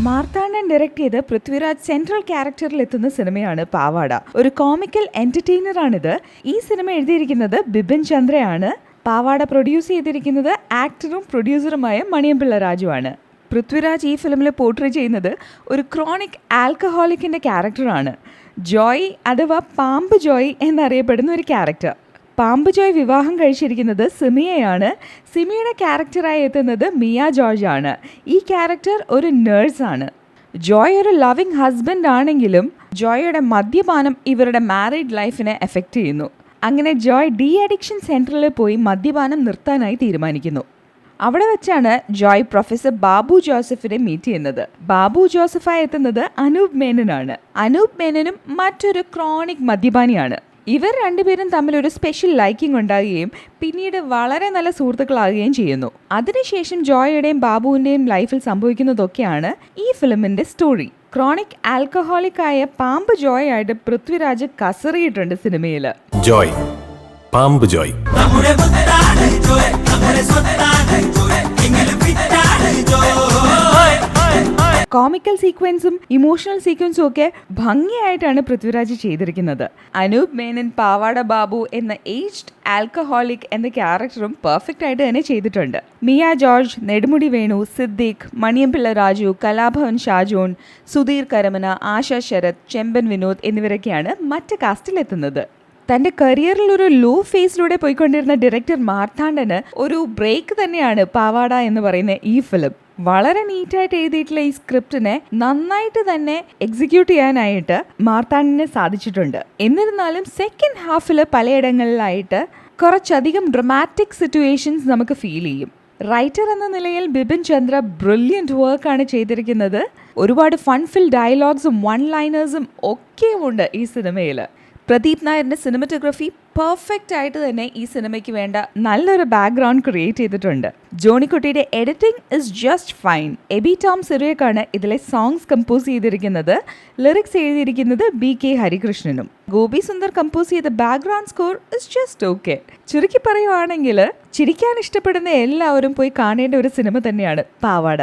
Marthandan direct ചെയ്ത് Prithviraj central ക്യാരക്ടറിൽ എത്തുന്ന സിനിമയാണ് പാവാട. ഒരു കോമിക്കൽ എന്റർടൈനർ ആണിത്. ഈ സിനിമ എഴുതിയിരിക്കുന്നത് ബിപിൻ ചന്ദ്രയാണ്. പാവാട പ്രൊഡ്യൂസ് ചെയ്തിരിക്കുന്നത് ആക്ടറും പ്രൊഡ്യൂസറുമായ മണിയമ്പിള്ള രാജുവാണ്. പൃഥ്വിരാജ് ഈ ഫിലിമിൽ പോർട്രേ ചെയ്യുന്നത് ഒരു ക്രോണിക് ആൽക്കഹോളിക്കിൻ്റെ ക്യാരക്ടറാണ്. ജോയ് അഥവാ പാമ്പ് ജോയ് എന്നറിയപ്പെടുന്ന ഒരു ക്യാരക്ടർ. പാമ്പ് ജോയ് വിവാഹം കഴിച്ചിരിക്കുന്നത് സിമിയയാണ്. സിമിയുടെ ക്യാരക്ടറായി എത്തുന്നത് മിയ ജോർജ് ആണ്. ഈ ക്യാരക്ടർ ഒരു നേഴ്സാണ്. ജോയ് ഒരു ലവിങ് ഹസ്ബൻഡ് ആണെങ്കിലും ജോയുടെ മദ്യപാനം ഇവരുടെ മാരീഡ് ലൈഫിനെ എഫക്റ്റ് ചെയ്യുന്നു. അങ്ങനെ ജോയ് ഡി അഡിക്ഷൻ സെൻറ്ററിൽ പോയി മദ്യപാനം നിർത്താനായി തീരുമാനിക്കുന്നു. അവിടെ വെച്ചാണ് ജോയ് പ്രൊഫസർ ബാബു ജോസഫിനെ മീറ്റ് ചെയ്യുന്നത്. ബാബു ജോസഫായി എത്തുന്നത് അനൂപ് മേനനാണ്. അനൂപ് മേനനും മറ്റൊരു ക്രോണിക് മദ്യപാനിയാണ്. ഇവർ രണ്ടുപേരും തമ്മിൽ ഒരു സ്പെഷ്യൽ ലൈക്കിംഗ് ഉണ്ടാകുകയും പിന്നീട് വളരെ നല്ല സുഹൃത്തുക്കളാകുകയും ചെയ്യുന്നു. അതിനുശേഷം ജോയുടെയും ബാബുവിൻ്റെയും ലൈഫിൽ സംഭവിക്കുന്നതൊക്കെയാണ് ഈ ഫിലിമിൻ്റെ സ്റ്റോറി. ക്രോണിക് ആൽക്കഹോളിക് ആയ പാമ്പ് ജോയ് ആയിട്ട് പൃഥ്വിരാജ് കസറിയിട്ടുണ്ട് സിനിമയിൽ. ജോയ്, പാമ്പ് ജോയ്. കോമിക്കൽ സീക്വൻസും ഇമോഷണൽ സീക്വൻസും ഒക്കെ ഭംഗിയായിട്ടാണ് പൃഥ്വിരാജ് ചെയ്തിരിക്കുന്നത്. അനൂപ് മേനൻ പാവാട ബാബു എന്ന ഏജ്ഡ് ആൽക്കഹോളിക് എന്ന ക്യാരക്ടറും പെർഫെക്റ്റ് ആയിട്ട് തന്നെ ചെയ്തിട്ടുണ്ട്. മിയ ജോർജ്, നെടുമുടി വേണു, സിദ്ദിഖ്, മണിയമ്പിള്ള രാജു, കലാഭവൻ ഷാജോൺ, സുധീർ കരമന, ആശ ശരത്, ചെമ്പൻ വിനോദ് എന്നിവരൊക്കെയാണ് മറ്റ് കാസ്റ്റിലെത്തുന്നത്. തൻ്റെ കരിയറിൽ ഒരു ലോ ഫേസിലൂടെ പോയിക്കൊണ്ടിരുന്ന ഡയറക്ടർ മാർത്താണ്ഡന് ഒരു ബ്രേക്ക് തന്നെയാണ് പാവാട എന്ന് പറയുന്ന ഈ ഫിലിം. വളരെ നീറ്റായിട്ട് എഴുതിയിട്ടുള്ള ഈ സ്ക്രിപ്റ്റിനെ നന്നായിട്ട് തന്നെ എക്സിക്യൂട്ട് ചെയ്യാനായിട്ട് മാർത്താണ്ഡന് സാധിച്ചിട്ടുണ്ട്. എന്നിരുന്നാലും സെക്കൻഡ് ഹാഫിൽ പലയിടങ്ങളിലായിട്ട് കുറച്ചധികം ഡ്രമാറ്റിക് സിറ്റുവേഷൻസ് നമുക്ക് ഫീൽ ചെയ്യും. റൈറ്റർ എന്ന നിലയിൽ ബിപിൻ ചന്ദ്ര ബ്രില്യൻറ്റ് വർക്കാണ് ചെയ്തിരിക്കുന്നത്. ഒരുപാട് ഫൺഫിൽ ഡയലോഗ്സും വൺ ലൈനേഴ്സും ഒക്കെയുമുണ്ട് ഈ സിനിമയിൽ. പ്രദീപ് നായരുടെ സിനിമറ്റോഗ്രഫി പെർഫെക്റ്റ് ആയിട്ട് തന്നെ ഈ സിനിമയ്ക്ക് വേണ്ട നല്ലൊരു ബാക്ക്ഗ്രൗണ്ട് ക്രിയേറ്റ് ചെയ്തിട്ടുണ്ട്. ജോണിക്കുട്ടിയുടെ editing is just fine. Aby Tom സിറിയക്കാണ് ഇതിലെ സോങ്സ് കമ്പോസ് ചെയ്തിരിക്കുന്നത്. ലിറിക്സ് എഴുതിയിരിക്കുന്നത് BK ഹരികൃഷ്ണനും. ഗോപി സുന്ദർ കമ്പോസ് ചെയ്ത background score is just okay. ചുരുക്കി പറയുവാണെങ്കിൽ ചിരിക്കാൻ ഇഷ്ടപ്പെടുന്ന എല്ലാവരും പോയി കാണേണ്ട ഒരു സിനിമ തന്നെയാണ് പാവാട.